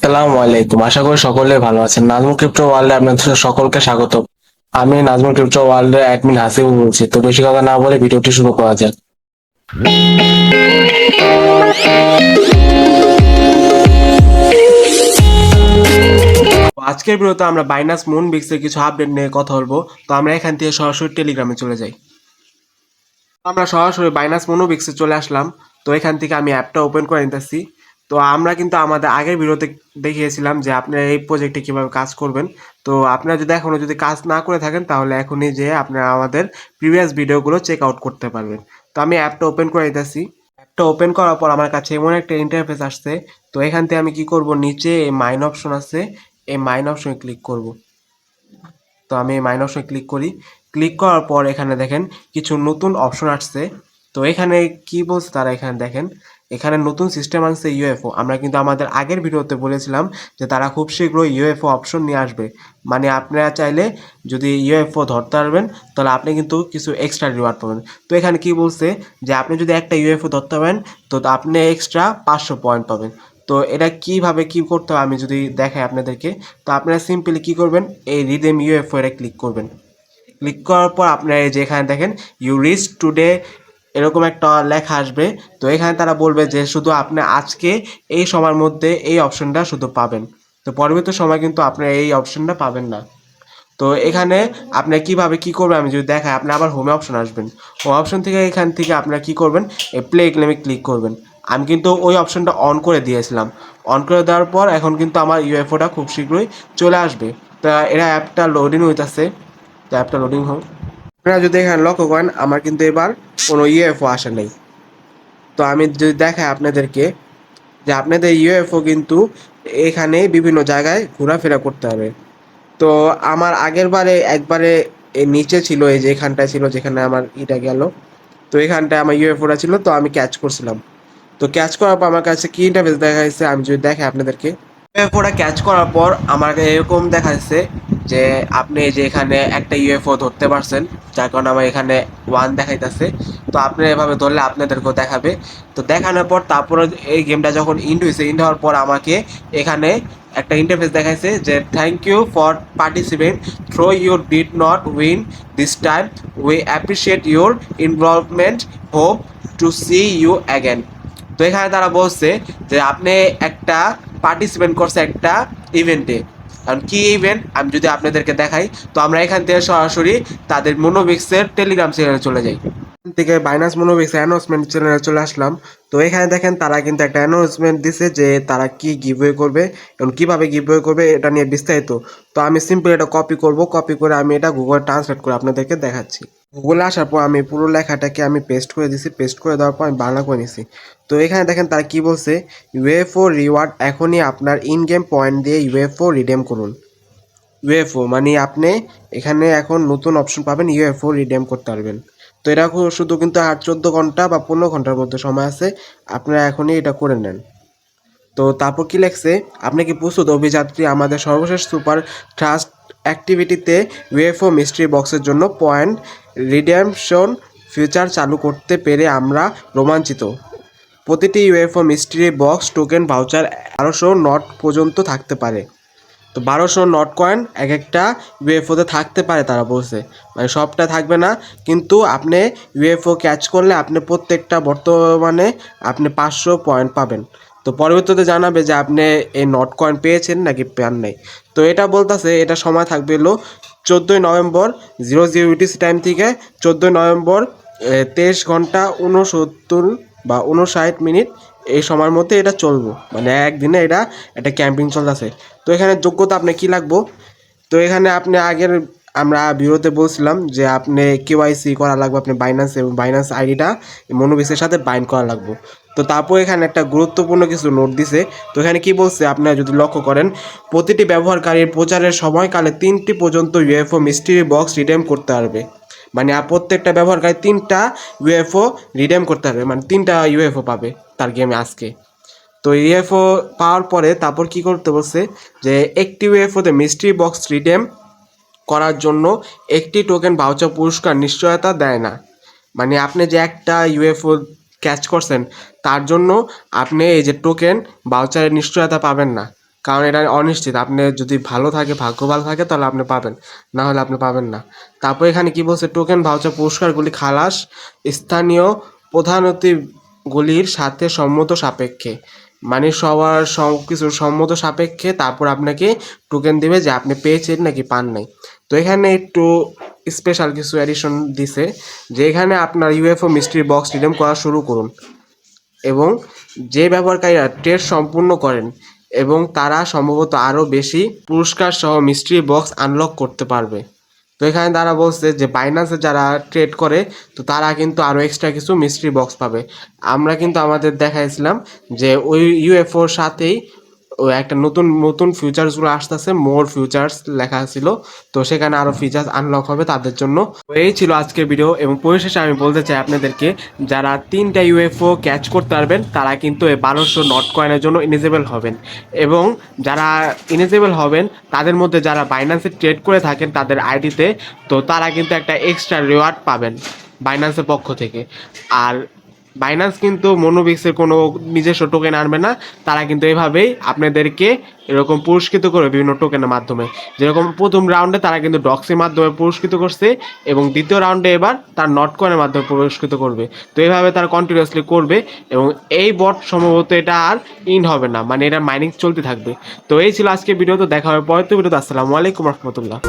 আসসালামু আলাইকুম, আশা করি সকলে ভালো আছেন। নাজমুল ক্রিপ্টো ওয়ার্ল্ডে আপনাদের সকলকে স্বাগত। আমি নাজমুল ক্রিপ্টো ওয়ার্ল্ডের অ্যাডমিন হাসিবুল বলছি। তো বেশি কথা না বলে ভিডিওটি শুরু করা যাক। আজকের ভিডিওতে আমরা বাইনান্স মুনবিক্স এর কিছু আপডেট নিয়ে কথা বলবো। তো আমরা এখান থেকে সরাসরি টেলিগ্রামে চলে যাই। আমরা সরাসরি বাইনান্স মুনবিক্সে চলে আসলাম। তো এখান থেকে আমি অ্যাপটা ওপেন করে নিতেছি। তো আমরা কিন্তু আমাদের আগের ভিডিওতে দেখিয়েছিলাম যে আপনারা এই প্রজেক্টে কিভাবে কাজ করবেন। তো আপনারা যদি এখনো কাজ না করে থাকেন তাহলে এখনই যে আপনারা আমাদের প্রিভিয়াস ভিডিওগুলো চেক আউট করতে পারবেন। তো আমি অ্যাপটা ওপেন করে নিতেছি। অ্যাপটা ওপেন করার পর আমার কাছে এমন একটা ইন্টারফেস আসছে। তো এখান থেকে আমি কি করব, নিচে এই মাইন অপশন আছে, এই মাইন অপশনে ক্লিক করব। তো আমি এই মাইন অপশনে ক্লিক করি। ক্লিক করার পর এখানে দেখেন কিছু নতুন অপশন আসছে। তো এখানে কি বলছে তারা, এখানে দেখেন এখানে নতুন সিস্টেম আনছে ইউএফও। আমরা কিন্তু আমাদের আগের ভিডিওতে বলেছিলাম যে তারা খুব শীঘ্রই ইউএফও অপশন নিয়ে আসবে। মানে আপনারা চাইলে যদি ইউএফও ধরতে পারবেন তাহলে আপনি কিন্তু কিছু এক্সট্রা রিওয়ার্ড পাবেন। তো এখানে কি বলছে যে আপনি যদি একটা ইউএফও ধরতে পারেন তো আপনি এক্সট্রা 500 পয়েন্ট পাবেন। তো এটা কিভাবে কি করতে হবে আমি যদি দেখাই আপনাদেরকে। তো আপনারা সিম্পলি কি করবেন, এই রিদেম ইউএফও এটা ক্লিক করবেন। ক্লিক করার পর আপনারা এই যে এখানে দেখেন ইউ রিচ টুডে এরকম একটা লেখা আসবে। তো এখানে তারা বলবে যে শুধু আপনি আজকে এই সময়ের মধ্যে এই অপশনটা শুধু পাবেন। তো পরবর্তী সময় কিন্তু আপনি এই অপশনটা পাবেন না। তো এখানে আপনি কিভাবে কি করবেন আমি যদি দেখাই, আপনি আবার হোমে অপশন আসবেন। হোম অপশন থেকে এখান থেকে আপনারা কি করবেন, এই প্লে ক্লেমে ক্লিক করবেন। আমি কিন্তু ওই অপশনটা অন করে দিয়েছিলাম। অন করে দেওয়ার পর এখন কিন্তু আমার ইউএফওটা খুব শীঘ্রই চলে আসবে। তা এরা অ্যাপটা লোডিং হইতাছে। তো অ্যাপটা লোডিং হোক। আপনারা যদি এখানে লক্ষ্য করেন আমার কিন্তু এবার কোনো ইউএফও আসে নেই। তো আমি যদি দেখাই আপনাদেরকে যে আপনাদের ইউএফও কিন্তু এখানে বিভিন্ন জায়গায় ঘোরাফেরা করতে হবে। তো আমার আগের বারে একবারে এই নিচে ছিল, এই যে এখানটায় ছিল যেখানে আমার ইটা গেল। তো এখানটায় আমার ইউএফওটা ছিল, তো আমি ক্যাচ করছিলাম। তো ক্যাচ করার পর আমার কাছে কি ইন্টারফেস দেখা যাচ্ছে আমি যদি দেখাই আপনাদেরকে। ইউএফওটা ক্যাচ করার পর আমাকে এরকম দেখা যাচ্ছে যে আপনি এই যে এখানে একটা ইউএফও ধরতে পারছেন, যার কারণে আমার এখানে 1 দেখাইতেছে। তো আপনি এভাবে ধরলে আপনাদেরকেও দেখাবে। তো দেখানোর পর তারপরে এই গেমটা যখন ইন্ড হয়েছে, ইন্ড হওয়ার পর আমাকে এখানে একটা ইন্টারফেস দেখাইছে যে thank you for participate through you did not win this time, we appreciate your involvement, hope to see you again. তো এখানে তারা বলছে যে আপনি একটা পার্টিসিপেন্ট করছে একটা ইভেন্টে। কারণ কি ইভেন্ট আমি যদি আপনাদেরকে দেখাই, তো আমরা এখান থেকে সরাসরি তাদের মোনোবিক্সের টেলিগ্রাম চ্যানেলে চলে যাই। এখান থেকে বাইনান্স মোনোবিক্স অ্যানাউন্সমেন্ট চ্যানেলে চলে আসলাম। তো এখানে দেখেন তারা কিন্তু একটা অ্যানাউন্সমেন্ট দিছে যে তারা কি গিভওয়ে করবে এবং কিভাবে গিভওয়ে করবে এটা নিয়ে বিস্তারিত। তো আমি সিম্পল এটা কপি করব, কপি করে আমি এটা গুগল ট্রান্সলেট করে আপনাদেরকে দেখাচ্ছি। গুগলে আসার পর আমি পুরো লেখাটাকে আমি পেস্ট করে দিছি, পেস্ট করে দেওয়ার পর আমি বাংলা করে নিছি। তো এখানে দেখেন তারা কি বলছে, ইউএফও রিওয়ার্ড এখনই আপনার ইন গেম পয়েন্ট দিয়ে ইউএফও রিডেম করুন। ইউএফও মানে আপনি এখানে এখন নতুন অপশন পাবেন, ইউএফও রিডেম করতে পারবেন। তো এটা শুধু কিন্তু আর 14 ঘন্টা বা 15 ঘন্টার মধ্যে সময় আছে, আপনারা এখনই এটা করে নেন। তো তারপর কি লেখছে, আপনি কি প্রস্তুত অভিযাত্রী আমাদের সর্বশেষ সুপার ট্রাস্ট অ্যাক্টিভিটিতে ইউএফও মিস্ট্রি বক্সের জন্য পয়েন্ট রিডেমশন ফিচার চালু করতে পেরে আমরা রোমাঞ্চিত। প্রতিটি UFO mystery box token voucher 1200 not পর্যন্ত থাকতে পারে। তো 1200 নট কয়েন এক একটা ইউএফওতে থাকতে পারে তারা বলছে, মানে সবটা থাকবে না। কিন্তু আপনি ইউএফও ক্যাচ করলে আপনি প্রত্যেকটা বর্তমানে আপনি 500 পয়েন্ট পাবেন। তো পরবর্তীতে জানাবে যে আপনি এই নট কয়েন পেয়েছেন নাকি পান নাই। তো এটা বলতেছে এটা সময় থাকবে হলো 14ই নভেম্বর 00 ইউটিসি টাইম থেকে 14ই নভেম্বর 23 ঘন্টা 69 বা 59 মিনিট এই সময়ের মধ্যে এটা চলবো, মানে একদিনে এটা একটা ক্যাম্পিং চলতেছে। তো এখানে যোগ্যতা আপনি কি লাগবো, তো এখানে আপনি আগের আমরা ভিডিওতে বলছিলাম যে আপনি কেওয়াইসি করা লাগবে, আপনি বাইন্যান্স এবং বাইন্যান্স আইডিটা মনোবিসের সাথে বাইন্ড করা লাগবে। তো তারপর এখানে একটা গুরুত্বপূর্ণ কিছু নোট দিছে। তো এখানে কি বলছে আপনারা যদি লক্ষ্য করেন, প্রতিটি ব্যবহারকারীর প্রচারের সময়কালে 3টি পর্যন্ত ইউএফও মিস্ট্রি বক্স রিডেম করতে পারবে। মানে প্রত্যেকটা ব্যবহারকারী 3টা ইউএফও রিডেম করতে পারবে, মানে 3টা ইউএফও পাবে তার গেমে আজকে। তো ইউএফও পাওয়ার পরে তারপর কি করতে বলছে যে একটি ইউএফওতে মিস্ট্রি বক্স রিডেম করার জন্য একটি টোকেন ভাউচার পুরস্কার নিশ্চয়তা দেয় না। মানে আপনি যে একটা ইউএফও ক্যাচ করছেন তার জন্য আপনি এই যে টোকেন ভাউচারের নিশ্চয়তা পাবেন না। কারণ এটা অনিশ্চিত। আপনি যদি ভালো থাকে, ভাগ্য ভালো থাকে, তাহলে আপনি পাবেন, না হলে আপনি পাবেন না। তারপর এখানে কি বলছে, টোকেন ভাউচার পুরস্কারগুলি খালাস স্থানীয় প্রধান অতিথিগুলির সাথে সম্মত সাপেক্ষে, মানে সবার সব কিছু সম্মত সাপেক্ষে তারপর আপনাকে টোকেন দিবে যে আপনি পেয়েছেন নাকি পান নাই। তো এখানে একটু স্পেশাল কিছু অ্যাডিশন দিছে, যে এখানে আপনার ইউএফও মিস্ট্রি বক্স রিডিম করা শুরু করুন, এবং যে ব্যবহারকারীরা ট্রেড সম্পূর্ণ করেন এবং তারা সম্ভবত আরও বেশি পুরস্কার সহ মিস্ট্রি বক্স আনলক করতে পারবে। তো এখানে তারা বলছে যে বাইন্যান্সে যারা ট্রেড করে, তো তারা কিন্তু আরও এক্সট্রা কিছু মিস্ট্রি বক্স পাবে। আমরা কিন্তু আমাদের দেখাইছিলাম যে ওই ইউএফওর সাথেই ও একটা নতুন নতুন ফিউচার্সগুলো আসতেছে, মোর ফিউচার্স লেখা ছিল। তো সেখানে আরও ফিচার্স আনলক হবে তাদের জন্য। তো এই ছিল আজকের ভিডিও, এবং পরিশেষে আমি বলতে চাই আপনাদেরকে, যারা 3টা ইউএফও ক্যাচ করতে পারবেন তারা কিন্তু এই 1200 নট কয়েনের জন্য ইলিজিবল হবেন, এবং যারা ইলিজিবল হবেন তাদের মধ্যে যারা বাইন্যান্সে ট্রেড করে থাকেন তাদের আইডিতে, তো তারা কিন্তু একটা এক্সট্রা রিওয়ার্ড পাবেন বাইন্যান্সের পক্ষ থেকে। আর বাইন্যান্স কিন্তু মোনোবিক্সের কোনো নিজস্ব টোকেন আনবে না, তারা কিন্তু এভাবেই আপনাদেরকে এরকম পুরস্কৃত করবে বিভিন্ন টোকেনের মাধ্যমে। যেরকম প্রথম রাউন্ডে তারা কিন্তু ডক্সের মাধ্যমে পুরস্কৃত করছে, এবং দ্বিতীয় রাউন্ডে এবার তার নট কয়েনের মাধ্যমে পুরস্কৃত করবে। তো এইভাবে তারা কন্টিনিউয়াসলি করবে, এবং এই বট সম্ভবত এটা আর ইন হবে না, মানে এটা মাইনিং চলতে থাকবে। তো এই ছিল আজকে ভিডিও, তো দেখা হবে পরের ভিডিওতে। আসসালামু আলাইকুম রহমতুল্লাহ।